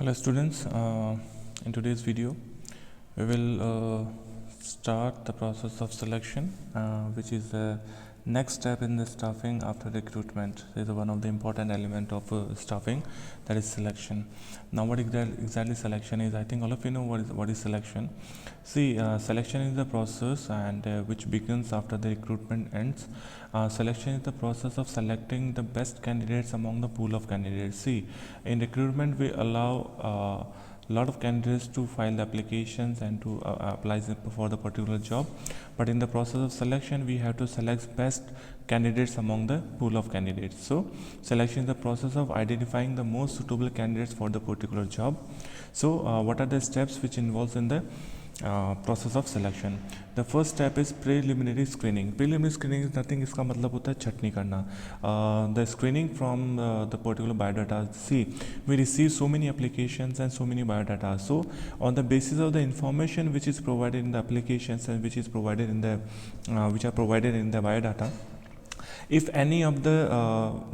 Hello students, in today's video we will start the process of selection, which is the next step in the staffing after recruitment. This is one of the important element of staffing, that is selection. Now what exactly selection is, I think all of you know what is selection. See, selection is the process and which begins after the recruitment ends. Selection is the process of selecting the best candidates among the pool of candidates. See, in recruitment we allow lot of candidates to file the applications and to apply for the particular job, but in the process of selection we have to select best candidates among the pool of candidates. So selection is the process of identifying the most suitable candidates for the particular job. So what are the steps which involves in the process of selection? The first step is preliminary screening. Preliminary screening is nothing, इसका मतलब होता है छटनी करना. The screening from the particular biodata. See, we receive so many applications and so many biodata. So on the basis of the information which is provided in the applications and which is provided in the which are provided in the biodata, if any of the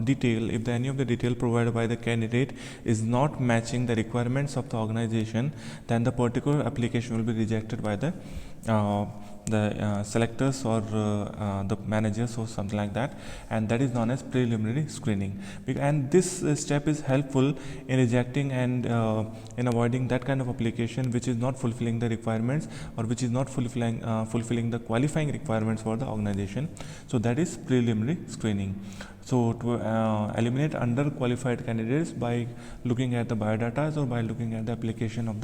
detail provided by the candidate is not matching the requirements of the organization, then the particular application will be rejected by the selectors or the managers or something like that, and that is known as preliminary screening. And this step is helpful in rejecting and in avoiding that kind of application which is not fulfilling the requirements or which is not fulfilling the qualifying requirements for the organization. So that is preliminary screening. So to eliminate underqualified candidates by looking at the biodatas or by looking at the application of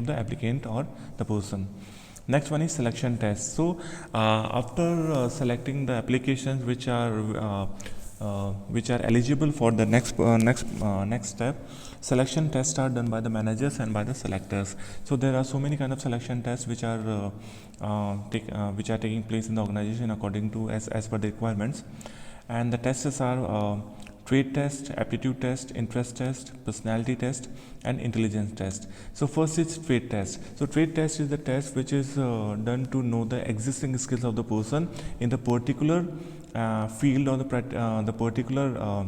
the applicant or the person. Next one is selection test. So after selecting the applications which are eligible for the next step, selection tests are done by the managers and by the selectors. So there are so many kind of selection tests which are taking place in the organization according to as per the requirements, and the tests are trait test, aptitude test, interest test, personality test, and intelligence test. So first is trait test. So trait test is the test which is done to know the existing skills of the person in the particular field or the particular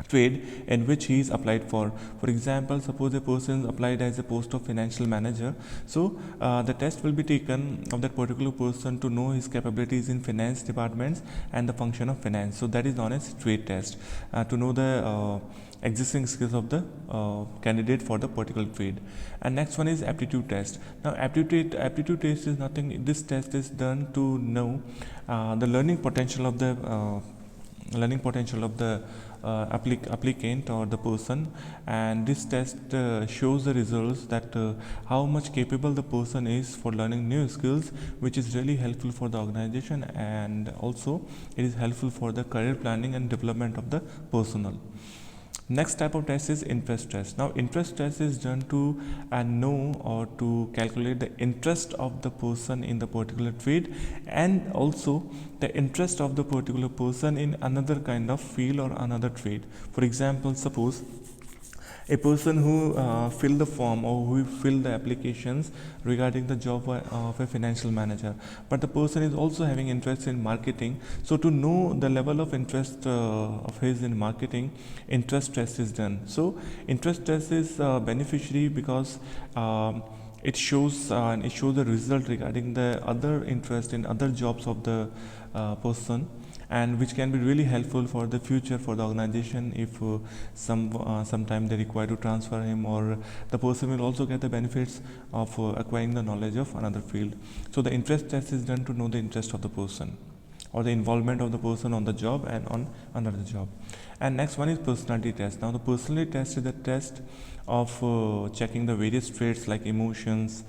trade in which he is applied for. For example, suppose a person is applied as a post of financial manager. So the test will be taken of that particular person to know his capabilities in finance departments and the function of finance. So that is known as trait test, to know the existing skills of the candidate for the particular trade. And next one is aptitude test. Now aptitude test is nothing. This test is done to know the learning potential of the applicant or the person, and this test shows the results that how much capable the person is for learning new skills, which is really helpful for the organization, and also it is helpful for the career planning and development of the personnel. Next type of test is interest test. Now interest test is done to know or to calculate the interest of the person in the particular trade, and also the interest of the particular person in another kind of field or another trade. For example, suppose a person who filled the form or who filled the applications regarding the job of a financial manager, but the person is also having interest in marketing. So to know the level of interest of his in marketing, interest test is done. So interest test is beneficiary because it shows the result regarding the other interest in other jobs of the person, and which can be really helpful for the future for the organization if sometime they require to transfer him, or the person will also get the benefits of acquiring the knowledge of another field. So the interest test is done to know the interest of the person or the involvement of the person on the job and on another job. And next one is personality test. Now the personality test is the test of checking the various traits like emotions,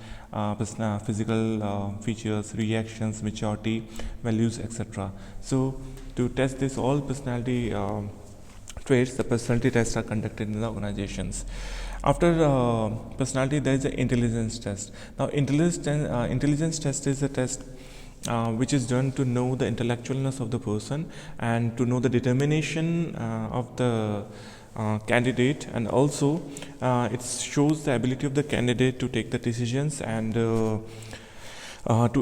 physical features, reactions, maturity, values, etc. So to test this all personality traits, the personality tests are conducted in the organizations. After personality, there is the intelligence test. Now intelligence test is a test which is done to know the intellectualness of the person and to know the determination of the candidate, and also it shows the ability of the candidate to take the decisions and to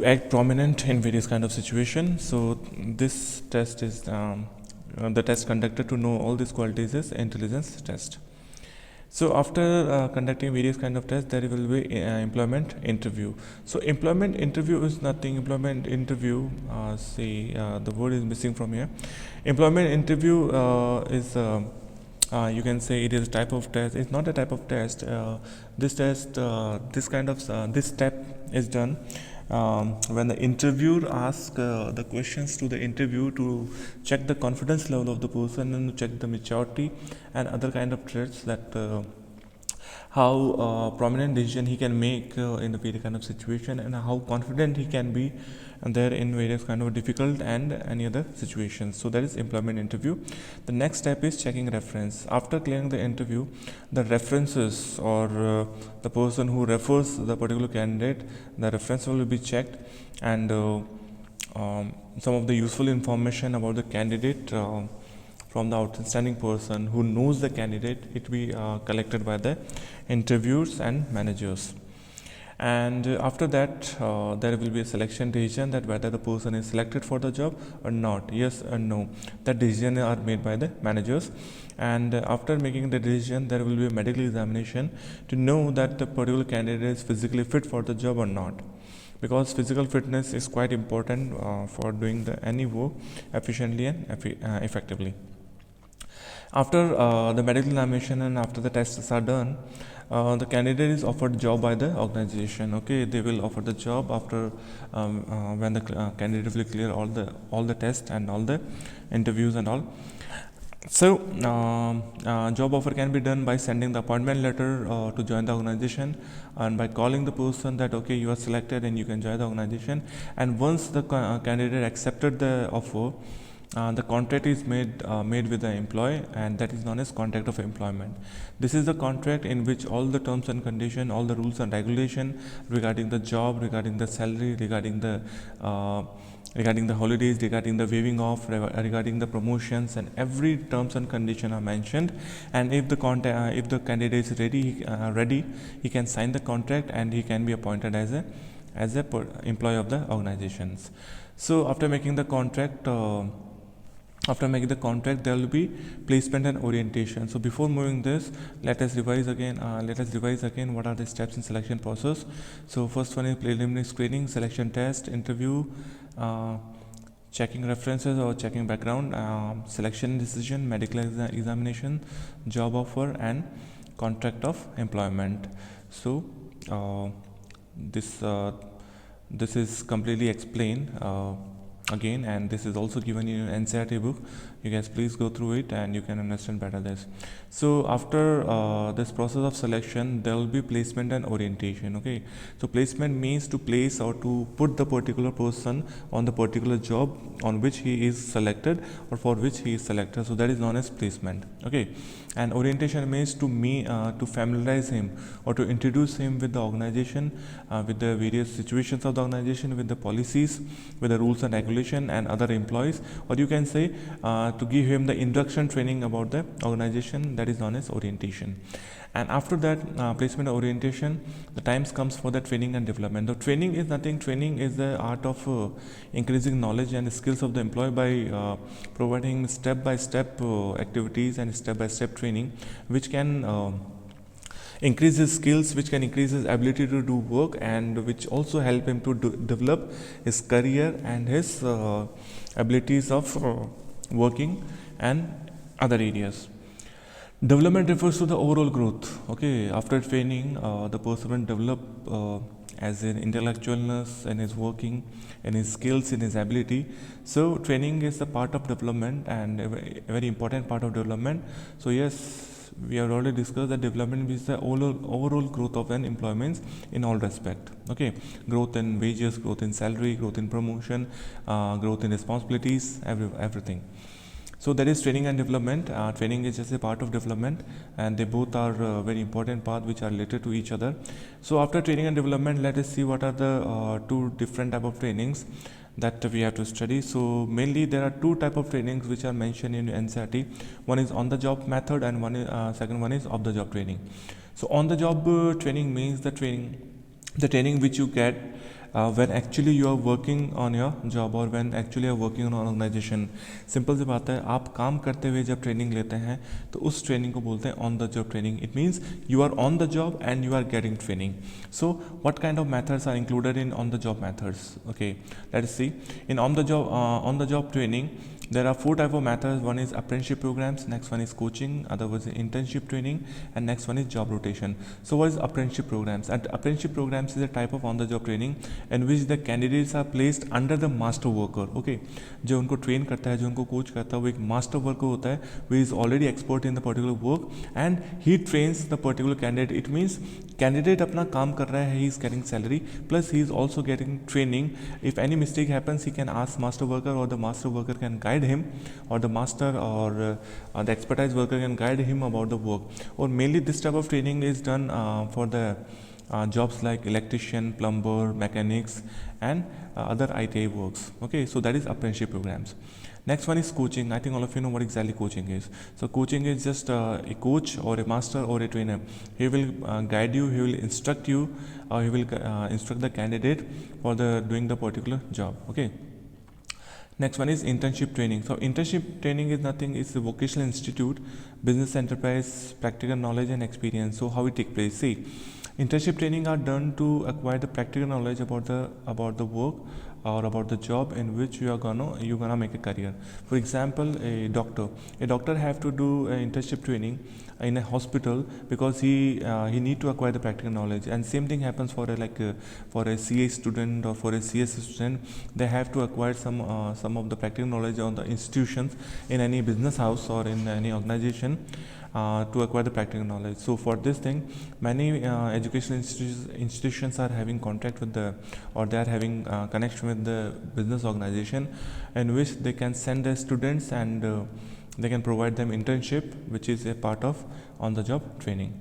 act prominent in various kind of situations. So this test is the test conducted to know all these qualities is intelligence test. So after conducting various kind of tests, there will be employment interview. So employment interview is nothing. Employment interview, the word is missing from here. Employment interview is you can say it is a type of test. It's not a type of test. This test, this step is done when the interviewer asks the questions to the interview to check the confidence level of the person and to check the maturity and other kind of traits that how prominent decision he can make in the various kind of situation, and how confident he can be there in various kind of difficult and any other situations. So that is employment interview. The next step is checking reference. After clearing the interview, the references or the person who refers the particular candidate, the reference will be checked, and some of the useful information about the candidate from the outstanding person who knows the candidate, it will be collected by the interviewers and managers. And after that there will be a selection decision, that whether the person is selected for the job or not, yes or no. That decision are made by the managers, and after making the decision, there will be a medical examination to know that the particular candidate is physically fit for the job or not, because physical fitness is quite important for doing any work efficiently and effectively. After the medical examination and after the tests are done, the candidate is offered job by the organization. Okay, they will offer the job after when the candidate will clear all the tests and all the interviews and all. So job offer can be done by sending the appointment letter to join the organization, and by calling the person that okay, you are selected and you can join the organization. And once the candidate accepted the offer, the contract is made with the employee, and that is known as contract of employment. This is the contract in which all the terms and conditions, all the rules and regulation regarding the job, regarding the salary, regarding the holidays, regarding the waiving off, regarding the promotions, and every terms and condition are mentioned. And if the candidate is ready, he can sign the contract and he can be appointed as a employee of the organizations. So after making the contract, there will be placement and orientation. So before moving this, let us revise again what are the steps in selection process. So first one is preliminary screening, selection test, interview, checking references or checking background, selection decision, medical examination, job offer, and contract of employment. So this is completely explained again, and this is also given in an NCERT book. You guys please go through it and you can understand better this. So after this process of selection, there will be placement and orientation. Okay, so placement means to place or to put the particular person on the particular job on which he is selected or for which he is selected. So that is known as placement. Okay, and orientation means to familiarize him or to introduce him with the organization, with the various situations of the organization, with the policies, with the rules and regulation and other employees, or you can say to give him the induction training about the organization. That is known as orientation. And after that placement orientation, the times comes for the training and development. The training is nothing. Training is the art of increasing knowledge and skills of the employee by providing step-by-step activities and step-by-step training, which can increase his skills, which can increase his ability to do work, and which also help him to develop his career and his abilities of working and other areas. Development refers to the overall growth. Okay, after training, the person will develop as an intellectualness in his working, in his skills, in his ability. So training is a part of development and a very important part of development. So yes, we have already discussed that development is the overall growth of an employment in all respect. Okay, growth in wages, growth in salary, growth in promotion, growth in responsibilities, everything. So that is training and development. Training is just a part of development, and they both are very important parts which are related to each other. So after training and development, let us see what are the two different type of trainings that we have to study. So mainly there are two type of trainings which are mentioned in NCERT. One is on the job method, and second one is off the job training. So on the job training means the training which you get when actually you are working on your job or when actually you are working on an organization. Simple सी बात है, आप काम करते हुए जब training लेते हैं तो उस ट्रेनिंग को बोलते हैं on the job training. It means you are on the job and you are getting training. So what kind of methods are included in on the job methods? Okay, let us see. In on the job training, there are 4 type of methods. One is apprenticeship programs, next one is coaching, other was internship training, and next one is job rotation. So what is apprenticeship programs? And apprenticeship programs is a type of on the job training in which the candidates are placed under the master worker. Okay, जो उनको train करता है, जो उनको coach करता है, वो एक मास्टर वर्कर होता है, who is already expert in the particular work and he trains the particular candidate. It means candidate अपना काम कर रहा है, he is getting salary plus he is also getting training. If any mistake happens, he can ask master worker or the master worker can guide him, or the master or the expertise worker can guide him about the work. Or mainly this type of training is done for the jobs like electrician, plumber, mechanics, and other ITI works. Okay, so that is apprenticeship programs. Next one is coaching. I think all of you know what exactly coaching is. So coaching is just a coach or a master or a trainer. He will guide you, he will instruct you, or he will instruct the candidate for the doing the particular job. Okay. Next one is internship training. So internship training is nothing, it's a vocational institute, business enterprise, practical knowledge and experience. So how it take place? See, internship training are done to acquire the practical knowledge about the work or about the job in which you're gonna make a career. For example, a doctor have to do internship training in a hospital because he need to acquire the practical knowledge. And same thing happens for a CA student or for a CS student. They have to acquire some of the practical knowledge on the institutions in any business house or in any organization to acquire the practical knowledge. So for this thing, many educational institutions are having contact with they are having connection with the business organization in which they can send their students and they can provide them internship, which is a part of on-the-job training.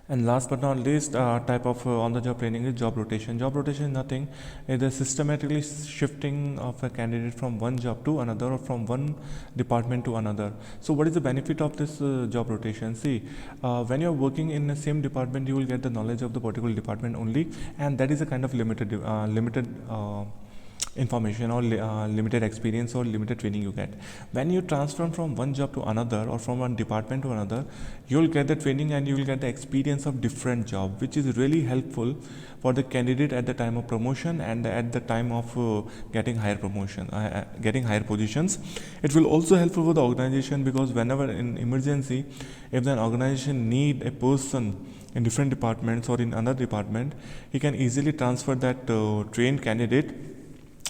And last but not least, type of on-the-job training is job rotation. Job rotation is nothing, it is systematically shifting of a candidate from one job to another or from one department to another. So what is the benefit of this job rotation? See, when you are working in the same department, you will get the knowledge of the particular department only, and that is a kind of limited information or limited experience or limited training you get. When you transfer from one job to another or from one department to another, you will get the training and you will get the experience of different job, which is really helpful for the candidate at the time of promotion and at the time of getting higher promotion, getting higher positions. It will also helpful for the organization because whenever in emergency, if the organization need a person in different departments or in another department, he can easily transfer that trained candidate.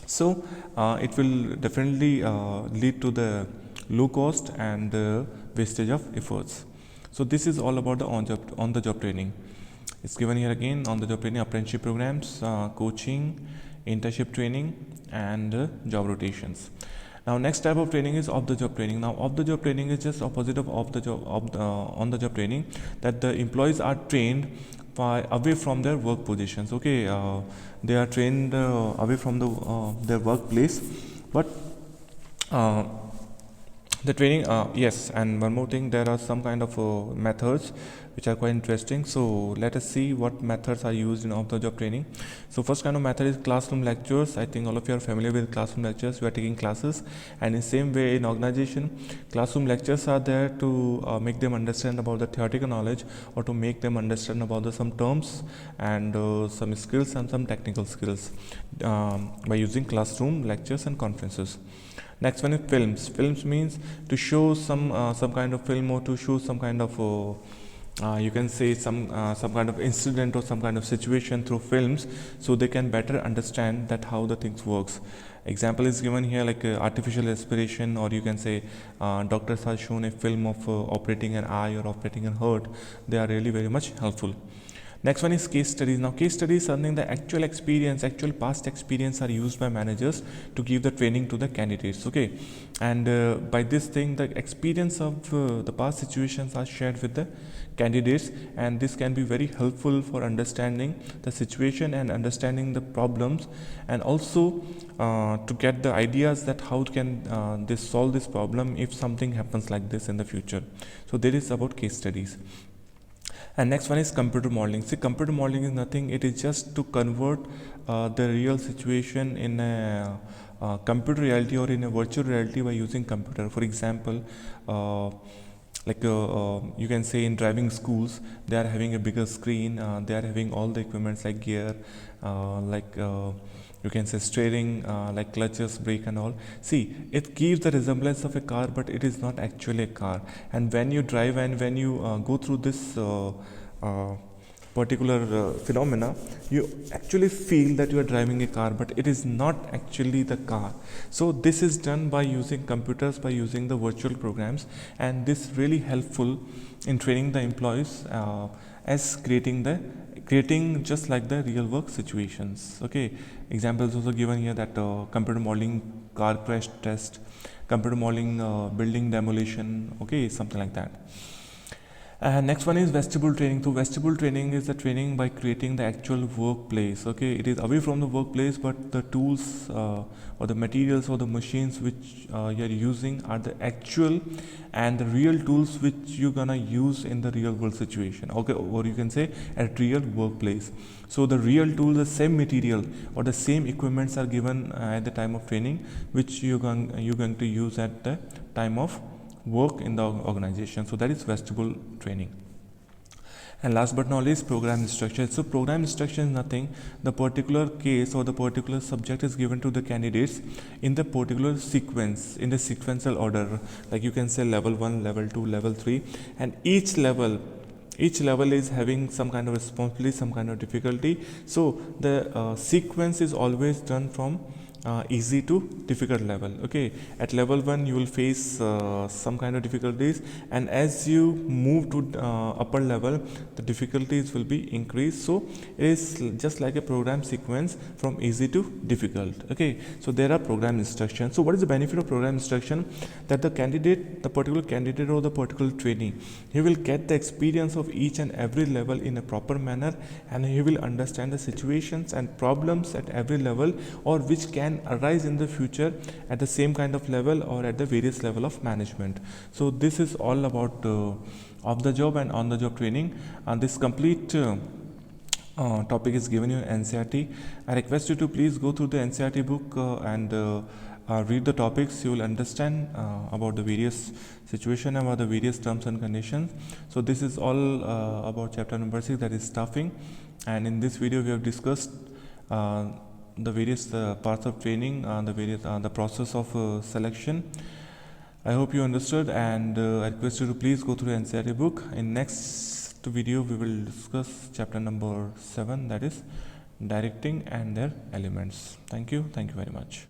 So it will definitely lead to the low cost and wastage of efforts. So this is all about the on the job training. It's given here again: on the job training, apprenticeship programs, coaching, internship training, and job rotations. Now next type of training is off the job training. Now off the job training is just opposite of on the job training, that the employees are trained away from their work positions. Okay, they are trained away from their workplace, but the training yes. And one more thing, there are some kind of methods which are quite interesting. So let us see what methods are used in off-the-job training. So first kind of method is classroom lectures. I think all of you are familiar with classroom lectures. You are taking classes, and in same way in organization, classroom lectures are there to make them understand about the theoretical knowledge or to make them understand about some terms and some skills and some technical skills by using classroom lectures and conferences. Next one is films. Films means to show some kind of film or to show some kind of you can say some kind of incident or some kind of situation through films, so they can better understand that how the things works. Example is given here, like artificial respiration, or you can say doctors are shown a film of operating an eye or operating a heart. They are really very much helpful. Next one is case studies. Now case studies, something the actual past experience are used by managers to give the training to the candidates. Okay, and by this thing, the experience of the past situations are shared with the candidates, and this can be very helpful for understanding the situation and understanding the problems, and also to get the ideas that how can they solve this problem if something happens like this in the future. So there is about case studies. And next one is computer modeling. See, computer modeling is nothing, it is just to convert the real situation in a computer reality or in a virtual reality by using computer. For example, you can say in driving schools, they are having a bigger screen, they are having all the equipments like gear, you can say steering, like clutches, brake and all. See, it gives the resemblance of a car, but it is not actually a car. And when you drive and when you go through this uh, particular phenomena, you actually feel that you are driving a car, but it is not actually the car. So this is done by using computers, by using the virtual programs, and this really helpful in training the employees as creating just like the real work situations. Okay, examples also given here, that computer modeling car crash test, computer modeling building demolition, okay, something like that. And next one is vestibule training. So vestibule training is the training by creating the actual workplace. Okay, it is away from the workplace, but the tools or the materials or the machines which you are using are the actual and the real tools which you're gonna use in the real world situation. Okay, or you can say at real workplace. So the real tools, the same material or the same equipments are given at the time of training, which you're going to use at the time of work in the organization. So that is vestibule training. And last but not least, program instruction. So program instruction is nothing, the particular case or the particular subject is given to the candidates in the particular sequence, in the sequential order, like you can say level 1, level 2, level 3, and each level is having some kind of responsibility, some kind of difficulty. So the sequence is always done from easy to difficult level. Okay, at level 1 you will face some kind of difficulties, and as you move to upper level, the difficulties will be increased. So it is just like a program sequence from easy to difficult. Okay, so there are program instructions. So what is the benefit of program instruction? That the particular candidate or the particular trainee, he will get the experience of each and every level in a proper manner, and he will understand the situations and problems at every level, or which can arise in the future at the same kind of level or at the various level of management. So this is all about off the job and on the job training, and this complete topic is given you in NCERT. I request you to please go through the NCERT book and read the topics. You will understand about the various situation, about the various terms and conditions. So this is all about chapter number 6, that is staffing. And in this video we have discussed the various parts of training, the process of selection. I hope you understood, and I request you to please go through the NCERT book. In next video we will discuss chapter number 7, that is directing and their elements. Thank you very much.